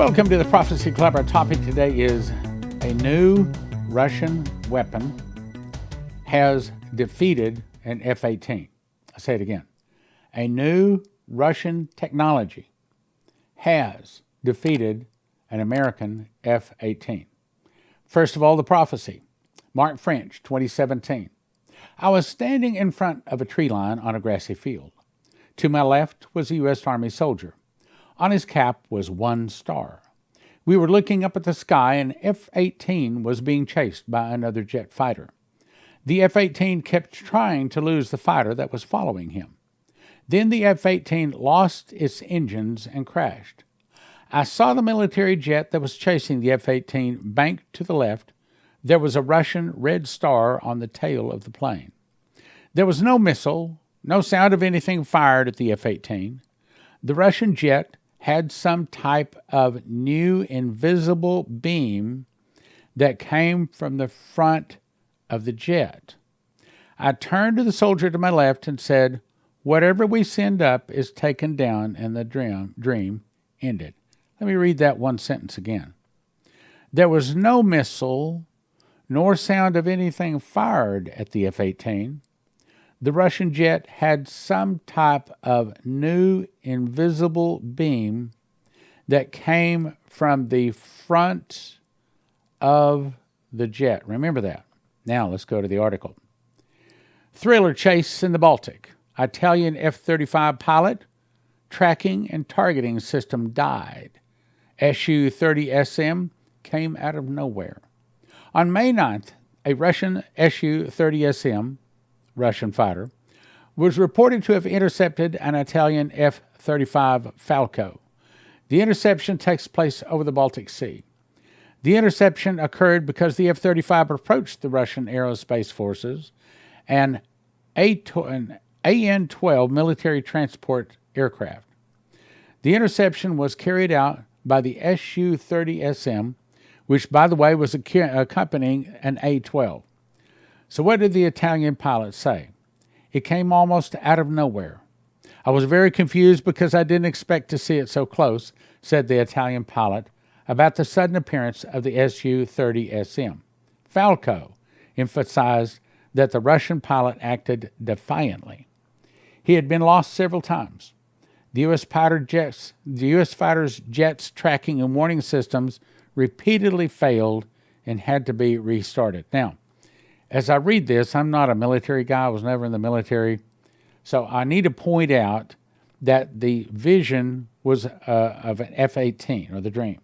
Welcome to the Prophecy Club. Our topic today is a new Russian weapon has defeated an F-18. I'll say it again. A new Russian technology has defeated an American F-18. First of all, the prophecy. Mark French, 2017. I was standing in front of a tree line on a grassy field. To my left was a U.S. Army soldier. On his cap was one star. We were looking up at the sky, and F-18 was being chased by another jet fighter. The F-18 kept trying to lose the fighter that was following him. Then the F-18 lost its engines and crashed. I saw the military jet that was chasing the F-18 bank to the left. There was a Russian red star on the tail of the plane. There was no missile, no sound of anything fired at the F-18. The Russian jet had some type of new invisible beam that came from the front of the jet. I turned to the soldier to my left and said, "Whatever we send up is taken down and the dream ended." Let me read that one sentence again. There was no missile nor sound of anything fired at the F-18. The Russian jet had some type of new invisible beam that came from the front of the jet. Remember that. Now let's go to the article. Thriller chase in the Baltic. Italian F-35 pilot tracking and targeting system died. Su-30SM came out of nowhere. On May 9th, a Russian Su-30SM Russian fighter, was reported to have intercepted an Italian F-35 Falco. The interception takes place over the Baltic Sea. The interception occurred because the F-35 approached the Russian Aerospace forces and an AN-12 military transport aircraft. The interception was carried out by the Su-30SM, which, by the way, was accompanying an A-12. So what did the Italian pilot say? It came almost out of nowhere. I was very confused because I didn't expect to see it so close, said the Italian pilot about the sudden appearance of the Su-30SM. Falco emphasized that the Russian pilot acted defiantly. He had been lost several times. The U.S. fighter's jets tracking and warning systems repeatedly failed and had to be restarted. Now, as I read this, I'm not a military guy. I was never in the military. So I need to point out that the vision was of an F-18, or the dream,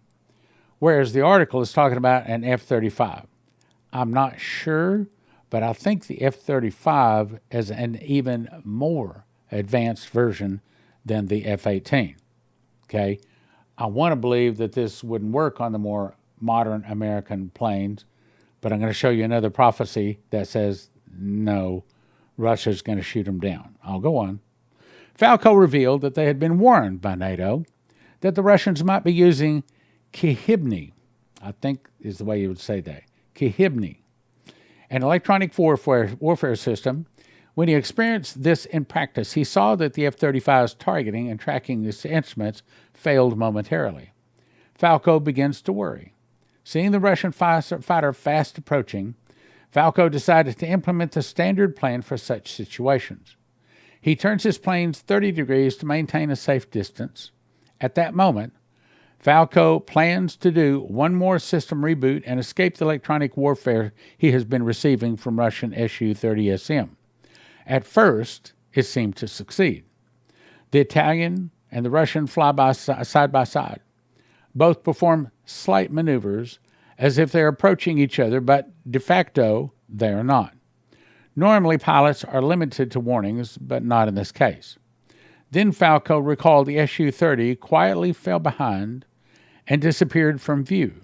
whereas the article is talking about an F-35. I'm not sure, but I think the F-35 is an even more advanced version than the F-18. Okay? I want to believe that this wouldn't work on the more modern American planes, but I'm going to show you another prophecy that says, no, Russia's going to shoot them down. I'll go on. Falco revealed that they had been warned by NATO that the Russians might be using Khibiny, I think is the way you would say that, Khibiny, an electronic warfare system. When he experienced this in practice, he saw that the F-35's targeting and tracking these instruments failed momentarily. Falco begins to worry. Seeing the Russian fighter fast approaching, Falco decided to implement the standard plan for such situations. He turns his planes 30 degrees to maintain a safe distance. At that moment, Falco plans to do one more system reboot and escape the electronic warfare he has been receiving from Russian Su-30SM. At first, it seemed to succeed. The Italian and the Russian fly side by side. Both perform slight maneuvers as if they're approaching each other, but de facto, they are not. Normally, pilots are limited to warnings, but not in this case. Then Falco recalled the Su-30 quietly fell behind and disappeared from view.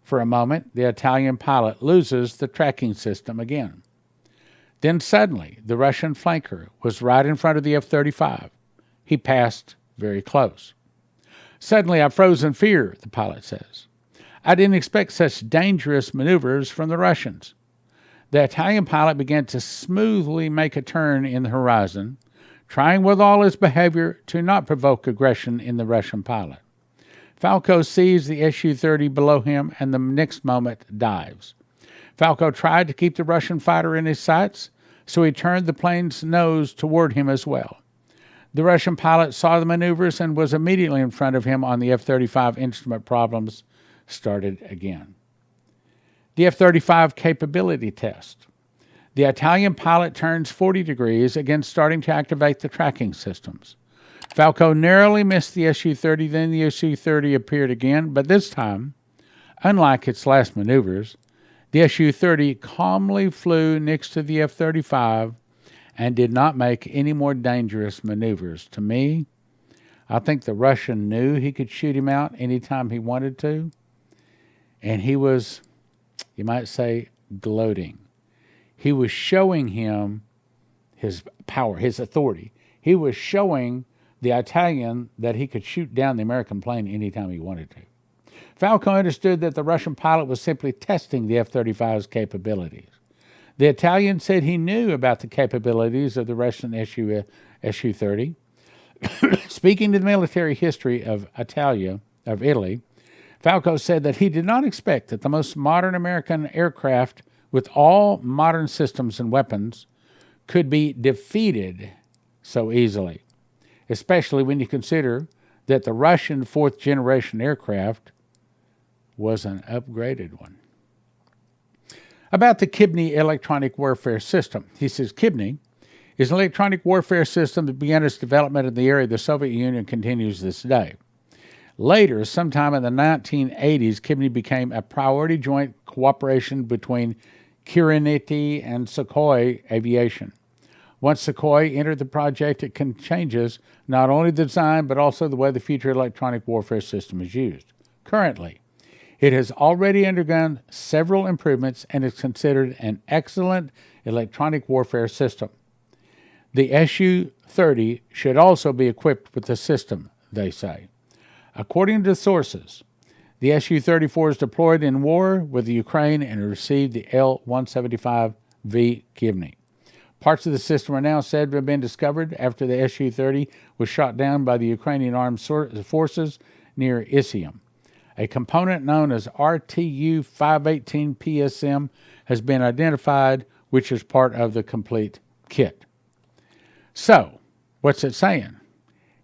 For a moment, the Italian pilot loses the tracking system again. Then suddenly, the Russian flanker was right in front of the F-35. He passed very close. Suddenly, I froze in fear, the pilot says. I didn't expect such dangerous maneuvers from the Russians. The Italian pilot began to smoothly make a turn in the horizon, trying with all his behavior to not provoke aggression in the Russian pilot. Falco sees the Su-30 below him and the next moment dives. Falco tried to keep the Russian fighter in his sights, so he turned the plane's nose toward him as well. The Russian pilot saw the maneuvers and was immediately in front of him on the F-35. Instrument problems started again. The F-35 capability test. The Italian pilot turns 40 degrees, again starting to activate the tracking systems. Falco narrowly missed the Su-30, then the Su-30 appeared again, but this time, unlike its last maneuvers, the Su-30 calmly flew next to the F-35 and did not make any more dangerous maneuvers. To me, I think the Russian knew he could shoot him out anytime he wanted to, and he was, you might say, gloating. He was showing him his power, his authority. He was showing the Italian that he could shoot down the American plane anytime he wanted to. Falco understood that the Russian pilot was simply testing the F-35's capabilities. The Italian said he knew about the capabilities of the Russian Su-30. Speaking to the military history of Italy, Falco said that he did not expect that the most modern American aircraft with all modern systems and weapons could be defeated so easily, especially when you consider that the Russian fourth-generation aircraft was an upgraded one. About the Khibiny electronic warfare system. He says, Khibiny is an electronic warfare system that began its development in the area of the Soviet Union and continues this day. Later, sometime in the 1980s, Khibiny became a priority joint cooperation between Khibiny and Sukhoi Aviation. Once Sukhoi entered the project, it changes not only the design, but also the way the future electronic warfare system is used. Currently, it has already undergone several improvements and is considered an excellent electronic warfare system. The Su-30 should also be equipped with the system, they say. According to sources, the Su-34 is deployed in war with the Ukraine and received the L-175V Khibiny. Parts of the system are now said to have been discovered after the Su-30 was shot down by the Ukrainian armed forces near Isium. A component known as RTU-518 PSM has been identified, which is part of the complete kit. So, what's it saying?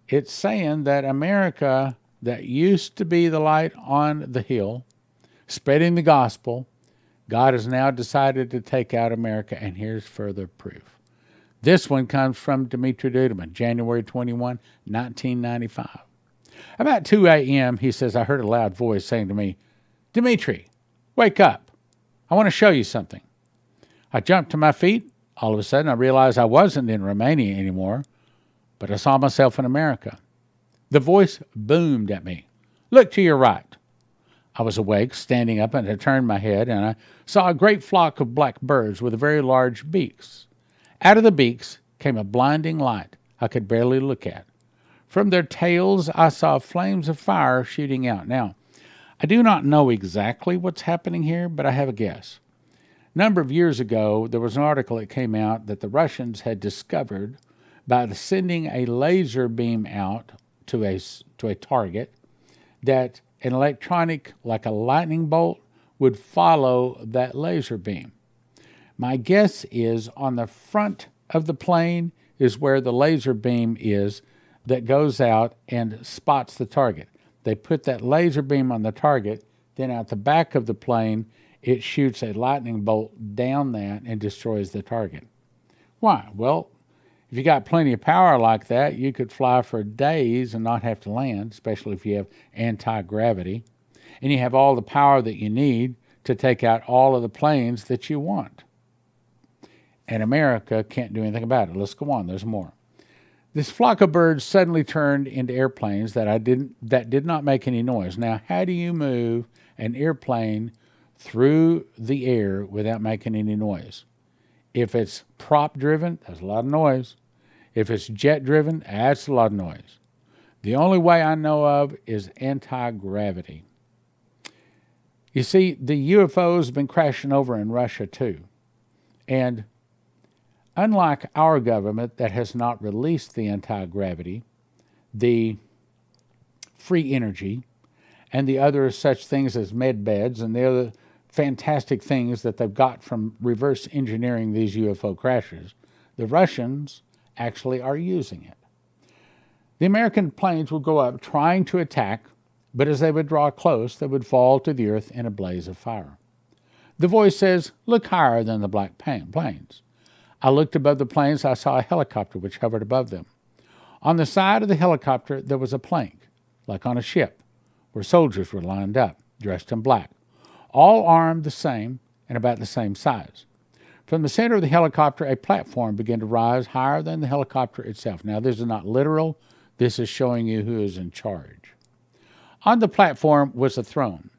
It's saying that America, that used to be the light on the hill, spreading the gospel, God has now decided to take out America, and here's further proof. This one comes from Dmitry Duduman, January 21, 1995. About 2 a.m., he says, I heard a loud voice saying to me, Dmitry, wake up. I want to show you something. I jumped to my feet. All of a sudden, I realized I wasn't in Romania anymore, but I saw myself in America. The voice boomed at me. Look to your right. I was awake, standing up, and I turned my head, and I saw a great flock of black birds with very large beaks. Out of the beaks came a blinding light I could barely look at. From their tails, I saw flames of fire shooting out. Now, I do not know exactly what's happening here, but I have a guess. A number of years ago, there was an article that came out that the Russians had discovered by sending a laser beam out to a target that an electronic, like a lightning bolt, would follow that laser beam. My guess is on the front of the plane is where the laser beam is that goes out and spots the target. They put that laser beam on the target, then out the back of the plane, it shoots a lightning bolt down that and destroys the target. Why? Well, if you got plenty of power like that, you could fly for days and not have to land, especially if you have anti-gravity, and you have all the power that you need to take out all of the planes that you want. And America can't do anything about it. Let's go on. There's more. This flock of birds suddenly turned into airplanes that did not make any noise. Now, how do you move an airplane through the air without making any noise? If it's prop-driven, that's a lot of noise. If it's jet-driven, that's a lot of noise. The only way I know of is anti-gravity. You see, the UFOs have been crashing over in Russia too. And unlike our government that has not released the anti-gravity, the free energy, and the other such things as med beds and the other fantastic things that they've got from reverse engineering these UFO crashes, the Russians actually are using it. The American planes would go up trying to attack, but as they would draw close, they would fall to the earth in a blaze of fire. The voice says, "Look higher than the black planes." I looked above the planes. I saw a helicopter which hovered above them. On the side of the helicopter, there was a plank, like on a ship, where soldiers were lined up, dressed in black, all armed the same and about the same size. From the center of the helicopter, a platform began to rise higher than the helicopter itself. Now, this is not literal. This is showing you who is in charge. On the platform was a throne.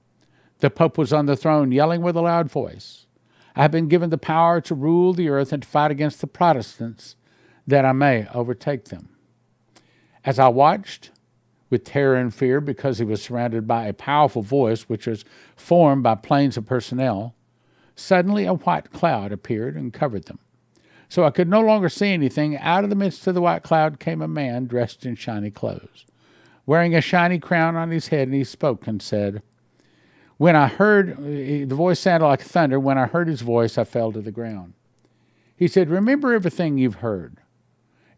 The Pope was on the throne, yelling with a loud voice, "I have been given the power to rule the earth and to fight against the Protestants, that I may overtake them." As I watched, with terror and fear, because he was surrounded by a powerful voice which was formed by planes of personnel, suddenly a white cloud appeared and covered them. So I could no longer see anything. Out of the midst of the white cloud came a man dressed in shiny clothes, wearing a shiny crown on his head, and he spoke and said, when I heard, the voice sounded like thunder. When I heard his voice, I fell to the ground. He said, "Remember everything you've heard,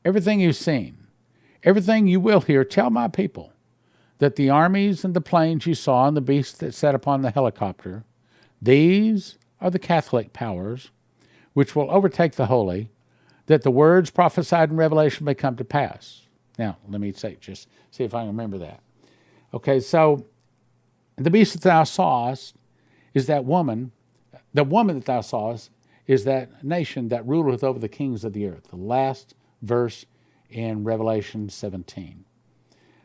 everything you've seen, everything you will hear. Tell my people that the armies and the planes you saw and the beasts that sat upon the helicopter, these are the Catholic powers which will overtake the holy, that the words prophesied in Revelation may come to pass." Now, let me just see if I can remember that. Okay, so the beast that thou sawest is that woman. The woman that thou sawest is that nation that ruleth over the kings of the earth. The last verse in Revelation 17.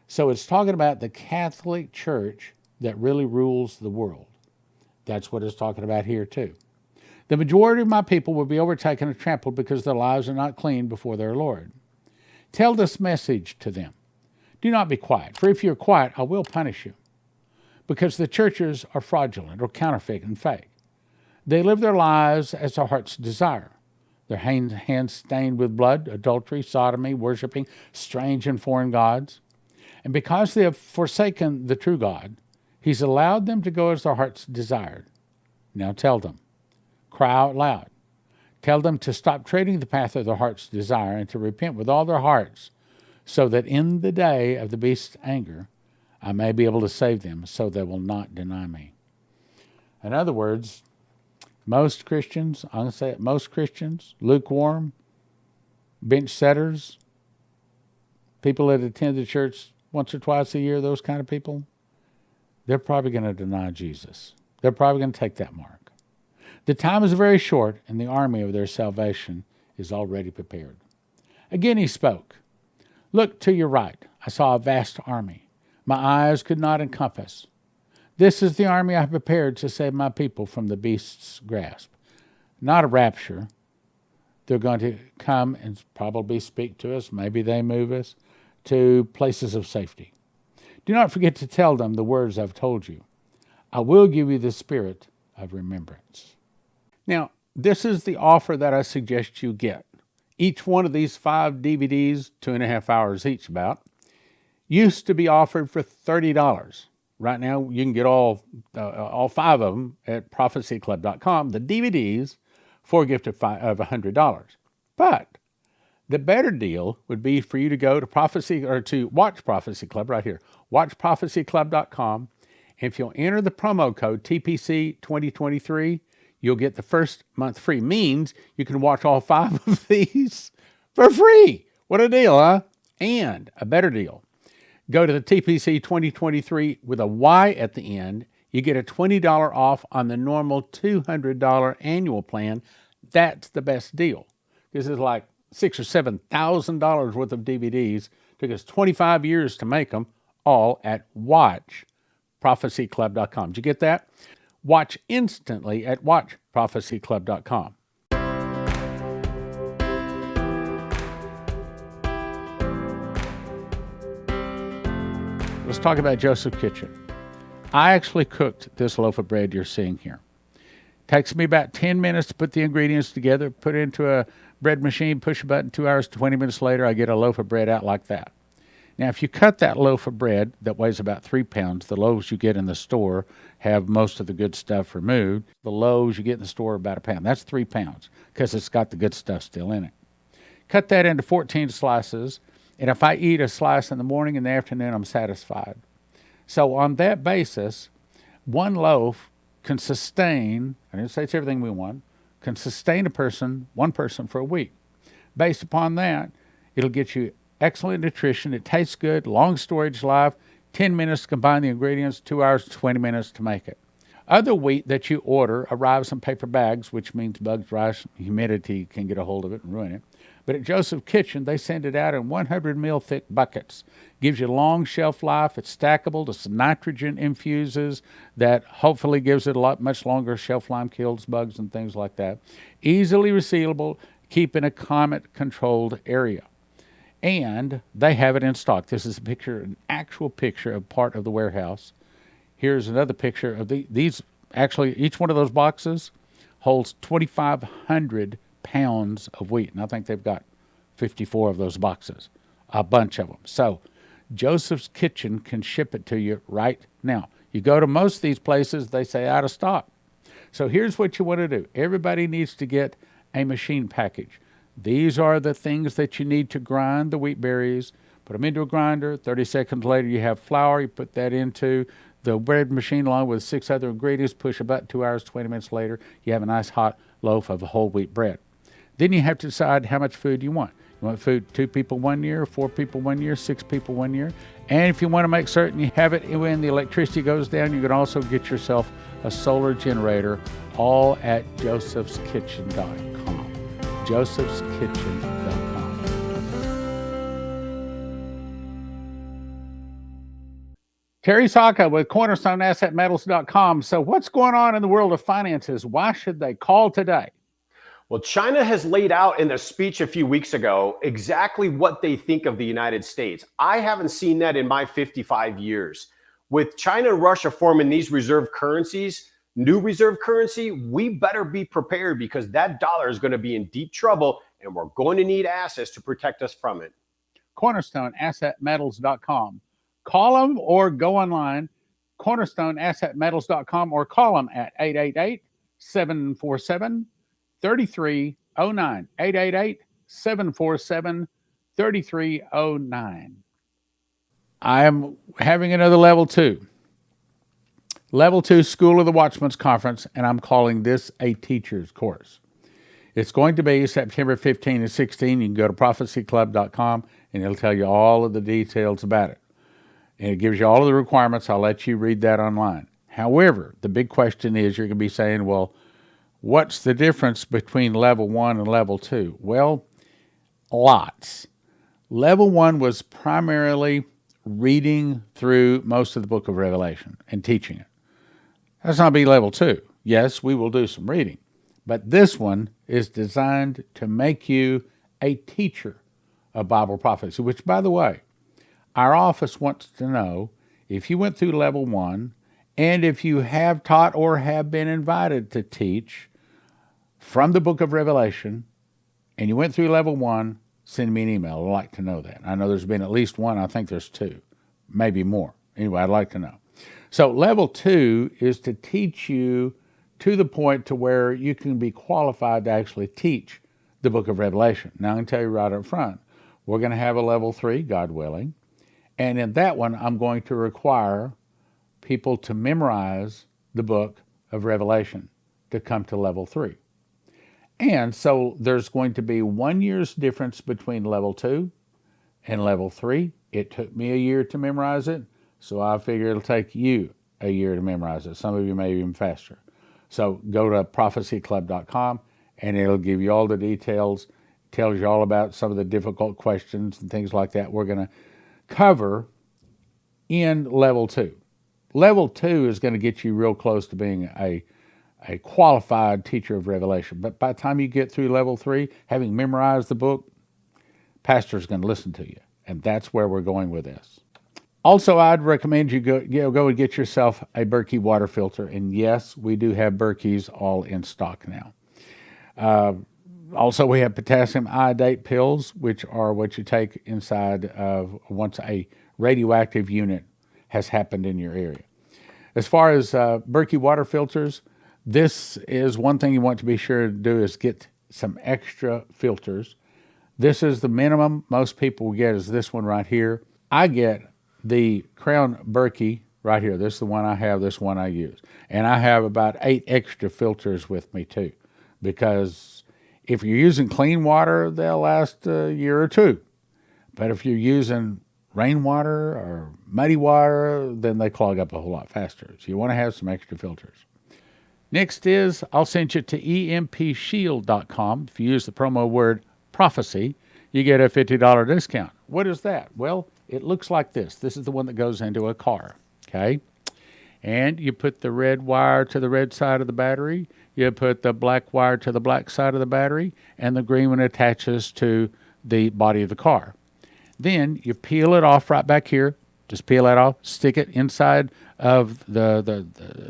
So it's talking about the Catholic Church that really rules the world. That's what it's talking about here too. The majority of my people will be overtaken and trampled because their lives are not clean before their Lord. Tell this message to them. Do not be quiet, for if you're quiet, I will punish you. Because the churches are fraudulent or counterfeit and fake. They live their lives as their hearts desire. Their hands stained with blood, adultery, sodomy, worshiping strange and foreign gods. And because they have forsaken the true God, he's allowed them to go as their hearts desired. Now tell them. Cry out loud. Tell them to stop treading the path of their heart's desire and to repent with all their hearts, so that in the day of the beast's anger, I may be able to save them, so they will not deny me. In other words, most Christians, I'm going to say it, most Christians, lukewarm, bench setters, people that attend the church once or twice a year, those kind of people, they're probably going to deny Jesus. They're probably going to take that mark. The time is very short, and the army of their salvation is already prepared. Again he spoke. Look to your right. I saw a vast army. My eyes could not encompass. This is the army I have prepared to save my people from the beast's grasp. Not a rapture. They're going to come and probably speak to us. Maybe they move us to places of safety. Do not forget to tell them the words I've told you. I will give you the spirit of remembrance. Now, this is the offer that I suggest you get. Each one of these 5 DVDs, 2.5 hours each about, used to be offered for $30. Right now, you can get all 5 of them at prophecyclub.com, the DVDs, for a gift of $100. But the better deal would be for you to go to Watch Prophecy Club right here, watchprophecyclub.com. And if you'll enter the promo code TPC 2023, you'll get the first month free. Means you can watch all 5 of these for free. What a deal, huh? And a better deal. Go to the TPC 2023 with a Y at the end. You get a $20 off on the normal $200 annual plan. That's the best deal. This is like $6,000 or $7,000 worth of DVDs. Took us 25 years to make them, all at watchprophecyclub.com. Did you get that? Watch instantly at watchprophecyclub.com. Let's talk about Joseph's Kitchen. I actually cooked this loaf of bread you're seeing here. Takes me about 10 minutes to put the ingredients together, put it into a bread machine, push a button, 2 hours, 20 minutes later, I get a loaf of bread out like that. Now, if you cut that loaf of bread that weighs about 3 pounds, the loaves you get in the store have most of the good stuff removed. The loaves you get in the store are about a pound. That's 3 pounds because it's got the good stuff still in it. Cut that into 14 slices, and if I eat a slice in the morning and the afternoon, I'm satisfied. So on that basis, one loaf can sustain, I didn't say it's everything we want, can sustain one person for a week. Based upon that, it'll get you excellent nutrition. It tastes good, long storage life, 10 minutes to combine the ingredients, 2 hours, 20 minutes to make it. Other wheat that you order arrives in paper bags, which means bugs, rice, humidity can get a hold of it and ruin it. But at Joseph's Kitchen, they send it out in 100 mil thick buckets. Gives you long shelf life. It's stackable. It's nitrogen infuses that hopefully gives it much longer shelf life, kills bugs and things like that. Easily resealable, keep in a climate-controlled area. And they have it in stock. This is an actual picture of part of the warehouse. Here's another picture of these. Actually, each one of those boxes holds 2,500 pounds of wheat. And I think they've got 54 of those boxes, a bunch of them. So Joseph's Kitchen can ship it to you right now. You go to most of these places, they say out of stock. So here's what you want to do. Everybody needs to get a machine package. These are the things that you need to grind the wheat berries. Put them into a grinder. 30 seconds later, you have flour. You put that into the bread machine along with 6 other ingredients. Push about 2 hours, 20 minutes later, you have a nice hot loaf of whole wheat bread. Then you have to decide how much food you want. You want food 2 people 1 year, 4 people 1 year, 6 people 1 year. And if you want to make certain you have it when the electricity goes down, you can also get yourself a solar generator, all at josephskitchen.com. josephskitchen.com. Terry Saka with CornerstoneAssetMetals.com. So what's going on in the world of finances? Why should they call today? Well, China has laid out in their speech a few weeks ago exactly what they think of the United States. I haven't seen that in my 55 years. With China and Russia forming these reserve currencies, new reserve currency, we better be prepared because that dollar is going to be in deep trouble and we're going to need assets to protect us from it. CornerstoneAssetMetals.com. Call them or go online, CornerstoneAssetMetals.com, or call them at 888-747-3309. 888-747-3309. I am having another Level 2. Level 2 School of the Watchmen's Conference, and I'm calling this a teacher's course. It's going to be September 15 and 16. You can go to prophecyclub.com, and it'll tell you all of the details about it. And it gives you all of the requirements. I'll let you read that online. However, the big question is you're going to be saying, well, what's the difference between Level 1 and Level 2? Well, lots. Level 1 was primarily reading through most of the book of Revelation and teaching it. That's not be Level 2. Yes, we will do some reading. But this one is designed to make you a teacher of Bible prophecy, which, by the way, our office wants to know if you went through Level 1 and if you have taught or have been invited to teach from the book of Revelation and you went through Level 1, send me an email. I'd like to know that. I know there's been at least one. I think there's 2, maybe more. Anyway, I'd like to know. So Level 2 is to teach you to the point to where you can be qualified to actually teach the book of Revelation. Now, I can tell you right up front, we're going to have a Level 3, God willing. And in that one, I'm going to require people to memorize the book of Revelation to come to Level 3. And so there's going to be 1 year's difference between Level 2 and Level 3. It took me a year to memorize it, so I figure it'll take you a year to memorize it. Some of you may even faster. So go to prophecyclub.com, and it'll give you all the details, tells you all about some of the difficult questions and things like that we're going to cover in Level 2. Level 2 is going to get you real close to being a qualified teacher of Revelation. But by the time you get through Level 3, having memorized the book, pastor's going to listen to you. And that's where we're going with this. Also, I'd recommend you go and get yourself a Berkey water filter. And yes, we do have Berkeys all in stock now. Also, we have potassium iodate pills, which are what you take inside of once a radioactive unit has happened in your area. As far as Berkey water filters, this is one thing you want to be sure to do is get some extra filters. This is the minimum most people get is this one right here. I get the Crown Berkey right here. This is the one I have, this one I use. And I have about 8 extra filters with me too, because if you're using clean water, they'll last a year or two. But if you're using rainwater or muddy water, then they clog up a whole lot faster. So you want to have some extra filters. Next is, I'll send you to EMPShield.com. If you use the promo word prophecy, you get a $50 discount. What is that? Well, it looks like this. This is the one that goes into a car, okay? And you put the red wire to the red side of the battery, you put the black wire to the black side of the battery, and the green one attaches to the body of the car. Then you peel it off right back here. Just peel that off, stick it inside of the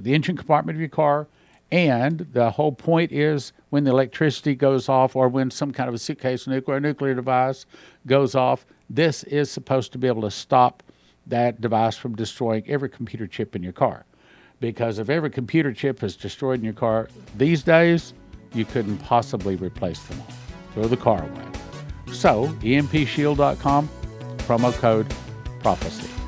engine compartment of your car. And the whole point is when the electricity goes off or when some kind of a suitcase nuclear device goes off, this is supposed to be able to stop that device from destroying every computer chip in your car. Because if every computer chip is destroyed in your car these days, you couldn't possibly replace them all. Throw the car away. So, EMPShield.com, promo code PROPHECY.